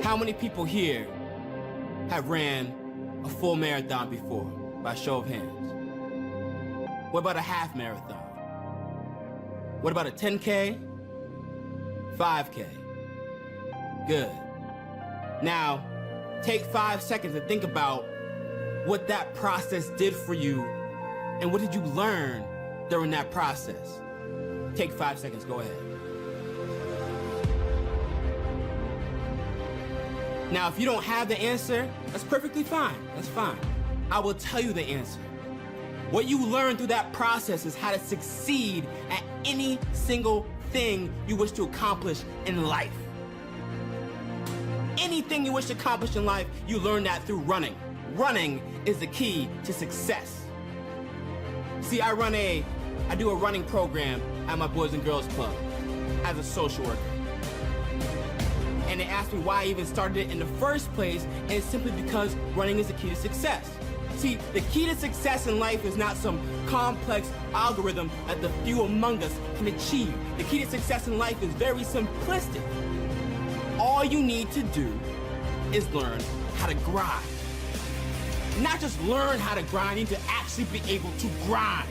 How many people here have ran a full marathon before, by show of hands? What about a half marathon? What about a 10K? 5K? Good. Now, take 5 seconds and think about what that process did for you and what did you learn during that process. Take 5 seconds, go ahead. Now, if you don't have the answer, that's perfectly fine. That's fine. I will tell you the answer. What you learn through that process is how to succeed at any single thing you wish to accomplish in life. Anything you wish to accomplish in life, you learn that through running. Running is the key to success. See, I do a running program at my Boys and Girls Club as a social worker. And they asked me why I even started it in the first place, and it's simply because running is the key to success. See, the key to success in life is not some complex algorithm that the few among us can achieve. The key to success in life is very simplistic. All you need to do is learn how to grind. Not just learn how to grind, you need to actually be able to grind,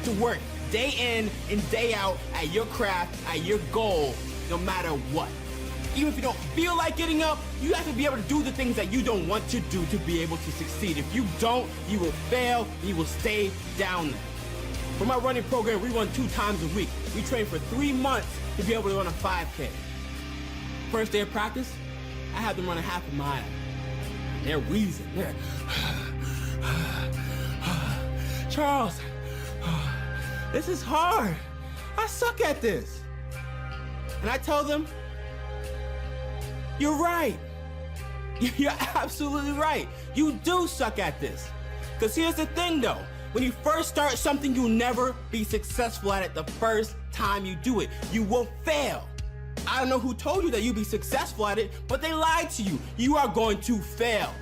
to work day in and day out at your craft, at your goal, no matter what. Even if you don't feel like getting up, you have to be able to do the things that you don't want to do to be able to succeed. If you don't, you will fail, you will stay down there. For my running program, we run 2 times a week. We train for 3 months to be able to run a 5K. First day of practice, I had them run a half a mile. They're wheezing. They're Charles, this is hard. I suck at this. And I tell them, you're right. You're absolutely right. You do suck at this. Because here's the thing though, when you first start something, you'll never be successful at it the first time you do it. You will fail. I don't know who told you that you'd be successful at it, but they lied to you. You are going to fail.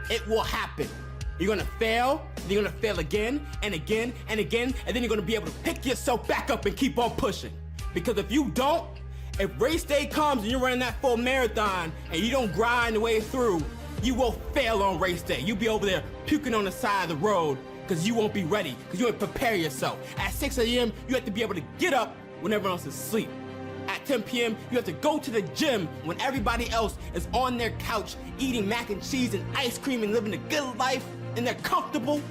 It will happen. You're gonna fail, then you're gonna fail again and again and again, and then you're gonna be able to pick yourself back up and keep on pushing. Because if you don't, if race day comes and you're running that full marathon and you don't grind the way through, you will fail on race day. You'll be over there puking on the side of the road because you won't be ready, because you won't prepare yourself. At 6 a.m., you have to be able to get up when everyone else is asleep. At 10 p.m., you have to go to the gym when everybody else is on their couch eating mac and cheese and ice cream and living a good life and they're comfortable.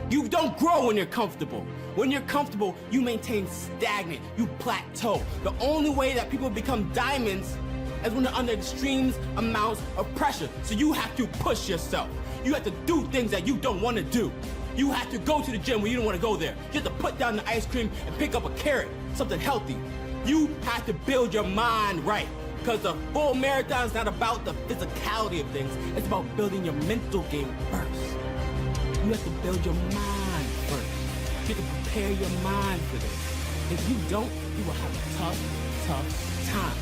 You don't grow when you're comfortable. When you're comfortable, you maintain stagnant, you plateau. The only way that people become diamonds is when they're under extreme amounts of pressure. So you have to push yourself. You have to do things that you don't want to do. You have to go to the gym when you don't want to go there. You have to put down the ice cream and pick up a carrot, something healthy. You have to build your mind right. Because the full marathon is not about the physicality of things. It's about building your mental game first. You have to build your mind first. You have to prepare your mind for this. If you don't, you will have a tough time.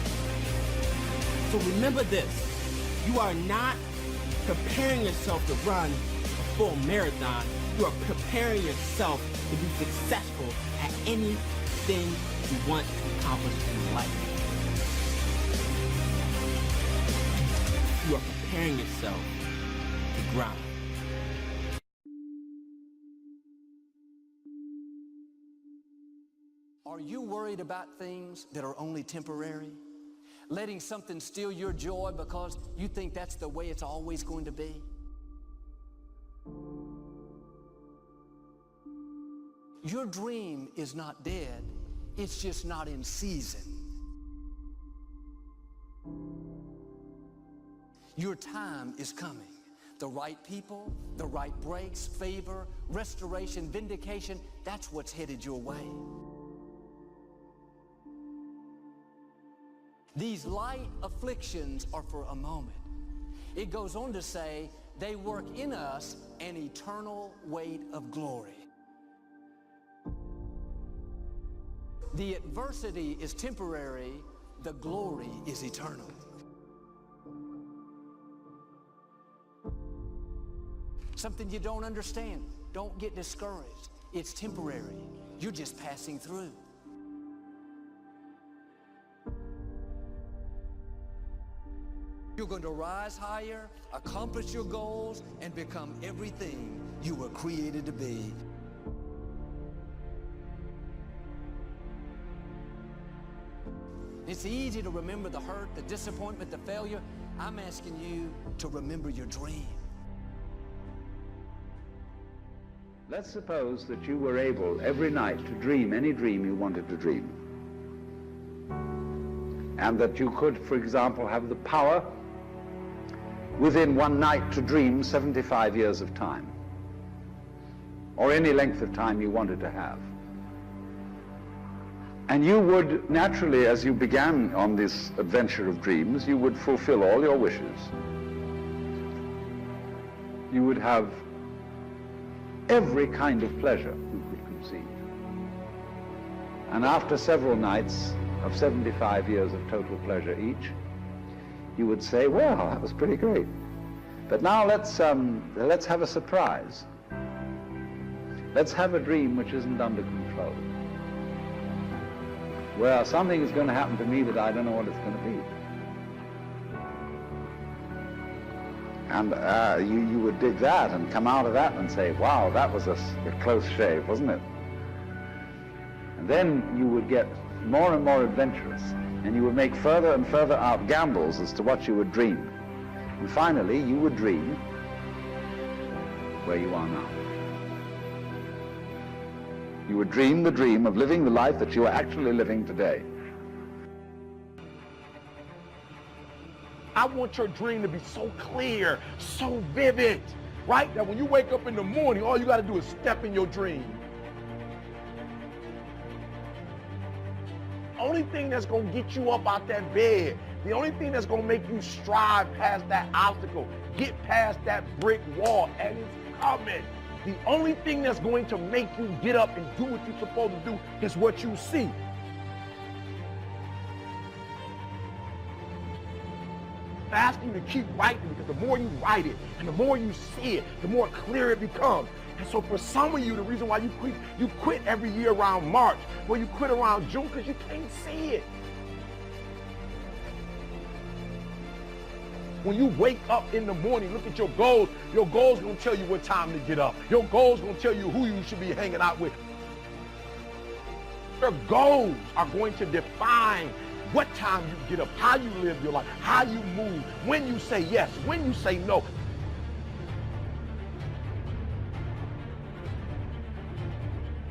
So remember this. You are not preparing yourself to run a full marathon. You are preparing yourself to be successful at anything you want to accomplish in life. You are preparing yourself to grind. Are you worried about things that are only temporary? Letting something steal your joy because you think that's the way it's always going to be? Your dream is not dead, it's just not in season. Your time is coming. The right people, the right breaks, favor, restoration, vindication, that's what's headed your way. These light afflictions are for a moment. It goes on to say, they work in us an eternal weight of glory. The adversity is temporary, the glory is eternal. Something you don't understand, don't get discouraged. It's temporary. You're just passing through. You're going to rise higher, accomplish your goals, and become everything you were created to be. It's easy to remember the hurt, the disappointment, the failure. I'm asking you to remember your dream. Let's suppose that you were able every night to dream any dream you wanted to dream. And that you could, for example, have the power within one night to dream 75 years of time, or any length of time you wanted to have. And you would naturally, as you began on this adventure of dreams, you would fulfill all your wishes. You would have every kind of pleasure you could conceive. And after several nights of 75 years of total pleasure each, you would say, well, that was pretty great. But now let's have a surprise. Let's have a dream which isn't under control. Well, something is going to happen to me that I don't know what it's going to be. And you would dig that and come out of that and say, wow, that was a close shave, wasn't it? And then you would get more and more adventurous, and you would make further and further out gambles as to what you would dream. And finally, you would dream where you are now. You would dream the dream of living the life that you are actually living today. I want your dream to be so clear, so vivid, right? That when you wake up in the morning, all you got to do is step in your dream. Only thing that's going to get you up out that bed, the only thing that's going to make you strive past that obstacle, get past that brick wall, and it's coming. The only thing that's going to make you get up and do what you're supposed to do is what you see. I ask you to keep writing, because the more you write it and the more you see it, the more clear it becomes. And so for some of you, the reason why you quit every year around March, or you quit around June, because you can't see it. When you wake up in the morning, look at your goals. Your goals gonna tell you what time to get up. Your goals gonna tell you who you should be hanging out with. Your goals are going to define what time you get up, how you live your life, how you move, when you say yes, when you say no.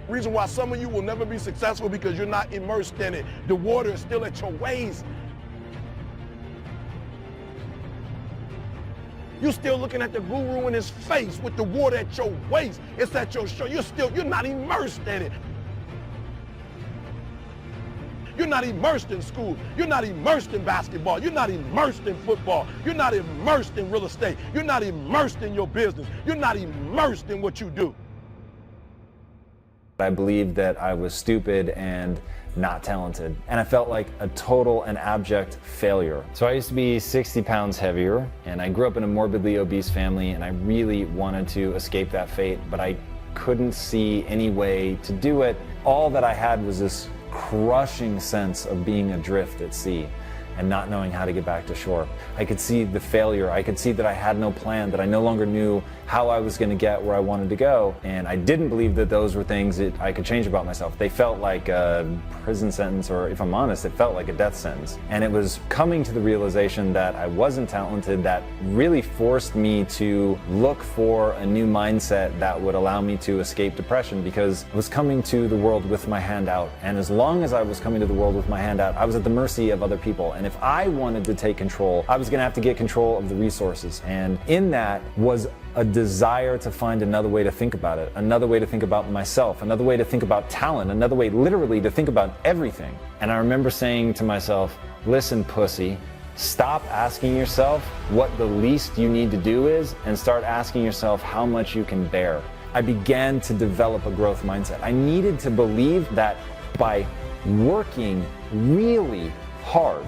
Reason why some of you will never be successful because you're not immersed in it. The water is still at your waist. You're still looking at the guru in his face with the water at your waist. It's at your shoulder. You're not immersed in it. You're not immersed in school. You're not immersed in basketball. You're not immersed in football. You're not immersed in real estate. You're not immersed in your business. You're not immersed in what you do. I believed that I was stupid and not talented, and I felt like a total and abject failure. So I used to be 60 pounds heavier, and I grew up in a morbidly obese family, and I really wanted to escape that fate, but I couldn't see any way to do it. All that I had was this crushing sense of being adrift at sea and not knowing how to get back to shore. I could see the failure. I could see that I had no plan, that I no longer knew how I was going to get where I wanted to go. And I didn't believe that those were things that I could change about myself. They felt like a prison sentence, or if I'm honest, it felt like a death sentence. And it was coming to the realization that I wasn't talented that really forced me to look for a new mindset that would allow me to escape depression, because I was coming to the world with my hand out. And as long as I was coming to the world with my hand out, I was at the mercy of other people. And if I wanted to take control, I was going to have to get control of the resources. And in that was a desire to find another way to think about it, another way to think about myself, another way to think about talent, another way literally to think about everything. And I remember saying to myself, listen, pussy, stop asking yourself what the least you need to do is, and start asking yourself how much you can bear. I began to develop a growth mindset. I needed to believe that by working really hard,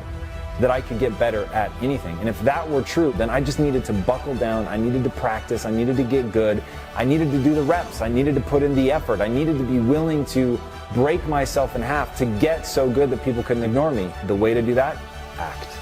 that I could get better at anything. And if that were true, then I just needed to buckle down. I needed to practice. I needed to get good. I needed to do the reps. I needed to put in the effort. I needed to be willing to break myself in half to get so good that people couldn't ignore me. The way to do that? Act.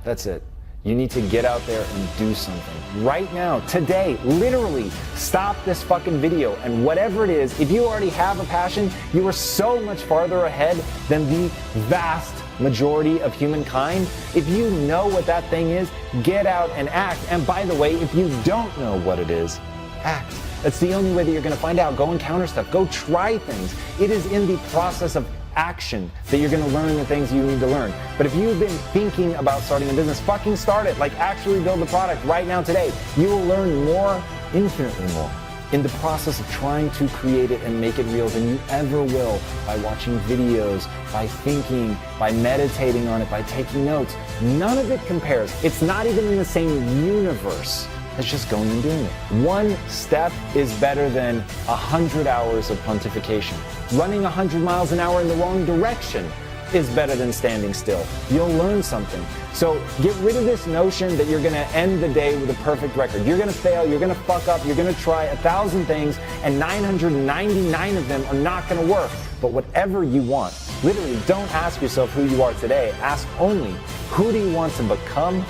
That's it. You need to get out there and do something. Right now, today, literally, stop this fucking video. And whatever it is, if you already have a passion, you are so much farther ahead than the vast majority of humankind. If you know what that thing is, get out and act. And by the way, if you don't know what it is, act. That's the only way that you're gonna find out. Go encounter stuff. Go try things. It is in the process of action that you're gonna learn the things you need to learn. But if you've been thinking about starting a business, fucking start it. Like, actually build the product right now today. You will learn more, infinitely more, in the process of trying to create it and make it real than you ever will by watching videos, by thinking, by meditating on it, by taking notes. None of it compares. It's not even in the same universe. It's just going and doing it. One step is better than 100 hours of pontification. Running 100 miles an hour in the wrong direction is better than standing still. You'll learn something. So get rid of this notion that you're gonna end the day with a perfect record. You're gonna fail, you're gonna fuck up, you're gonna try 1,000 things, and 999 of them are not gonna work. But whatever you want, literally don't ask yourself who you are today. Ask only, who do you want to become?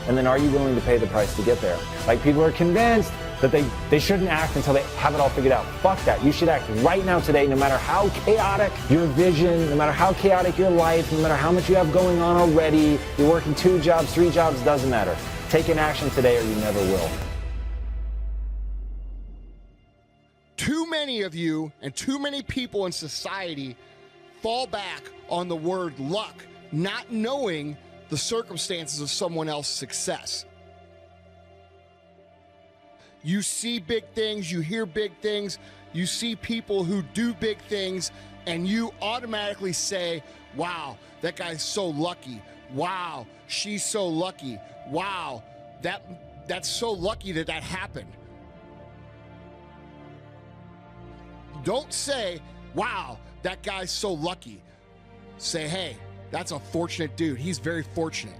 And then are you willing to pay the price to get there? Like, people are convinced that they shouldn't act until they have it all figured out. Fuck that. You should act right now today, no matter how chaotic your vision, no matter how chaotic your life, no matter how much you have going on already. You're working 2 jobs, 3 jobs, doesn't matter. Take an action today or you never will. Too many of you and too many people in society fall back on the word luck, not knowing the circumstances of someone else's success. You see big things, you hear big things, you see people who do big things, and you automatically say, wow, that guy's so lucky. Wow, she's so lucky. Wow, that's so lucky that happened. Don't say, wow, that guy's so lucky. Say, hey, that's a fortunate dude. He's very fortunate,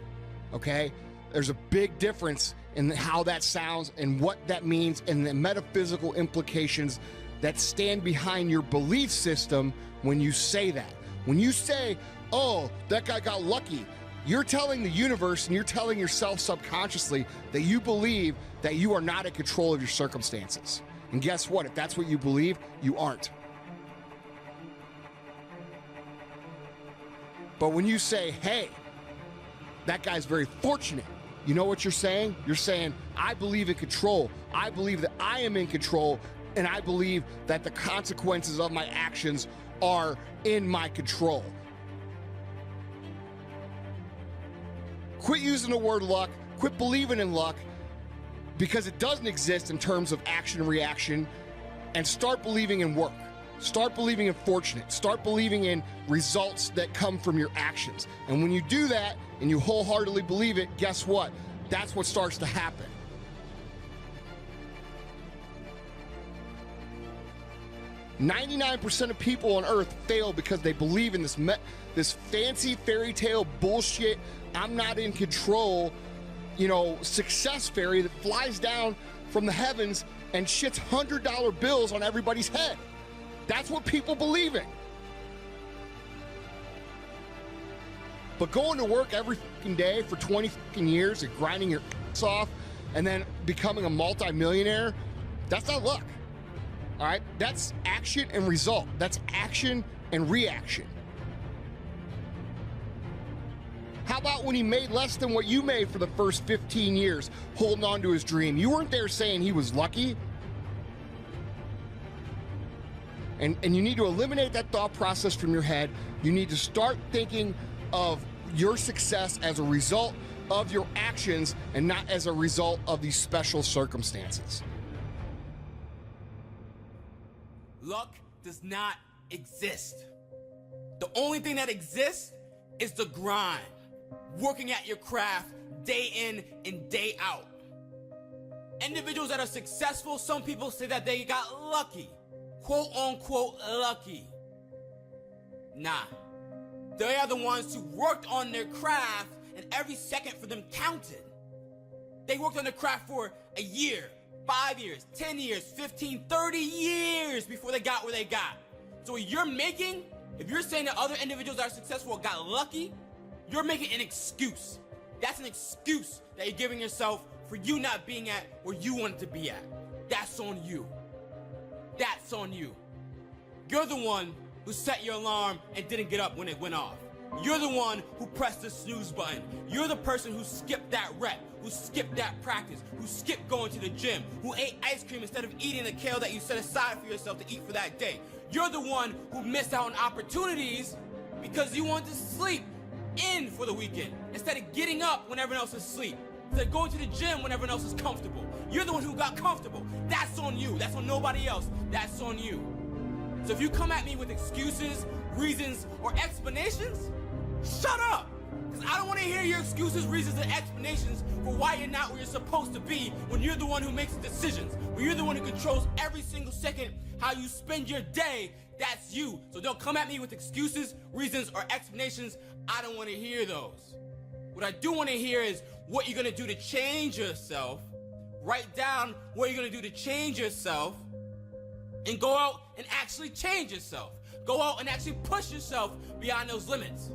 okay? There's a big difference in how that sounds and what that means and the metaphysical implications that stand behind your belief system when you say that. When you say, oh, that guy got lucky, you're telling the universe and you're telling yourself subconsciously that you believe that you are not in control of your circumstances. And guess what? If that's what you believe, you aren't. But when you say, hey, that guy's very fortunate, you know what you're saying? You're saying, I believe in control. I believe that I am in control, and I believe that the consequences of my actions are in my control. Quit using the word luck. Quit believing in luck, because it doesn't exist in terms of action and reaction, and start believing in work. Start believing in fortunate. Start believing in results that come from your actions. And when you do that and you wholeheartedly believe it, guess what? That's what starts to happen. %99 of people on earth fail because they believe in this fancy fairy tale bullshit, I'm not in control, success fairy that flies down from the heavens and shits $100 bills on everybody's head. That's what people believe in. But going to work every fucking day for 20 fucking years and grinding your ass off and then becoming a multi-millionaire, that's not luck. All right? That's action and result. That's action and reaction. How about when he made less than what you made for the first 15 years, holding on to his dream? You weren't there saying he was lucky. And you need to eliminate that thought process from your head. You need to start thinking of your success as a result of your actions and not as a result of these special circumstances. Luck does not exist. The only thing that exists is the grind. Working at your craft day in and day out. Individuals that are successful, some people say that they got lucky. Quote unquote lucky. Nah. They are the ones who worked on their craft and every second for them counted. They worked on their craft for a year, 5 years, 10 years, 15, 30 years before they got where they got. So what you're making, if you're saying that other individuals that are successful got lucky, you're making an excuse. That's an excuse that you're giving yourself for you not being at where you wanted to be at. That's on you. That's on you. You're the one who set your alarm and didn't get up when it went off. You're the one who pressed the snooze button. You're the person who skipped that rep, who skipped that practice, who skipped going to the gym, who ate ice cream instead of eating the kale that you set aside for yourself to eat for that day. You're the one who missed out on opportunities because you wanted to sleep in for the weekend instead of getting up when everyone else is asleep, instead of going to the gym when everyone else is comfortable. You're the one who got comfortable. That's on you. That's on nobody else. That's on you. So if you come at me with excuses, reasons, or explanations, shut up! Because I don't want to hear your excuses, reasons, and explanations for why you're not where you're supposed to be when you're the one who makes the decisions, when you're the one who controls every single second how you spend your day. That's you. So don't come at me with excuses, reasons, or explanations. I don't want to hear those. What I do want to hear is what you're going to do to change yourself. Write down what you're going to do to change yourself and go out and actually change yourself. Go out and actually push yourself beyond those limits.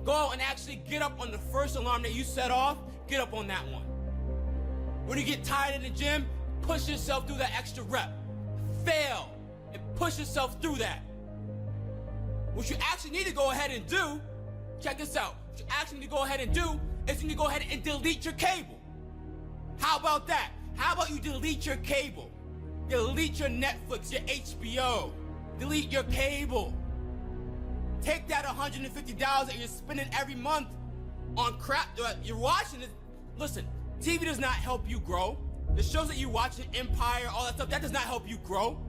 Go out and actually get up on the first alarm that you set off, get up on that one. When you get tired in the gym, push yourself through that extra rep. Fail and push yourself through that. What you actually need to go ahead and do, check this out. What you actually need to go ahead and do is you need to go ahead and delete your cable. How about that? How about you delete your cable? Delete your Netflix, your HBO. Delete your cable. Take that $150 that you're spending every month on crap that you're watching. Listen, TV does not help you grow. The shows that you watch, Empire, all that stuff, that does not help you grow.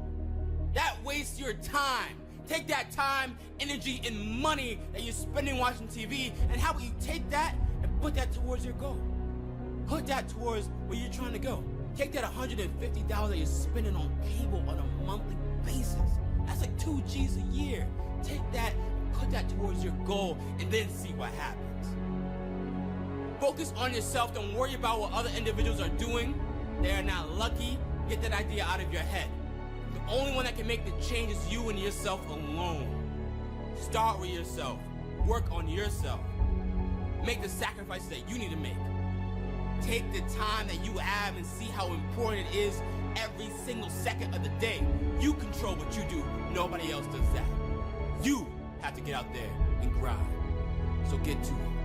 That wastes your time. Take that time, energy, and money that you're spending watching TV, and how about you take that and put that towards your goal? Put that towards where you're trying to go. Take that $150 that you're spending on cable on a monthly basis. That's like 2 G's a year. Take that, put that towards your goal, and then see what happens. Focus on yourself. Don't worry about what other individuals are doing. They are not lucky. Get that idea out of your head. The only one that can make the change is you and yourself alone. Start with yourself. Work on yourself. Make the sacrifices that you need to make. Take the time that you have and see how important it is every single second of the day. You control what you do. Nobody else does that. You have to get out there and grind. So get to it.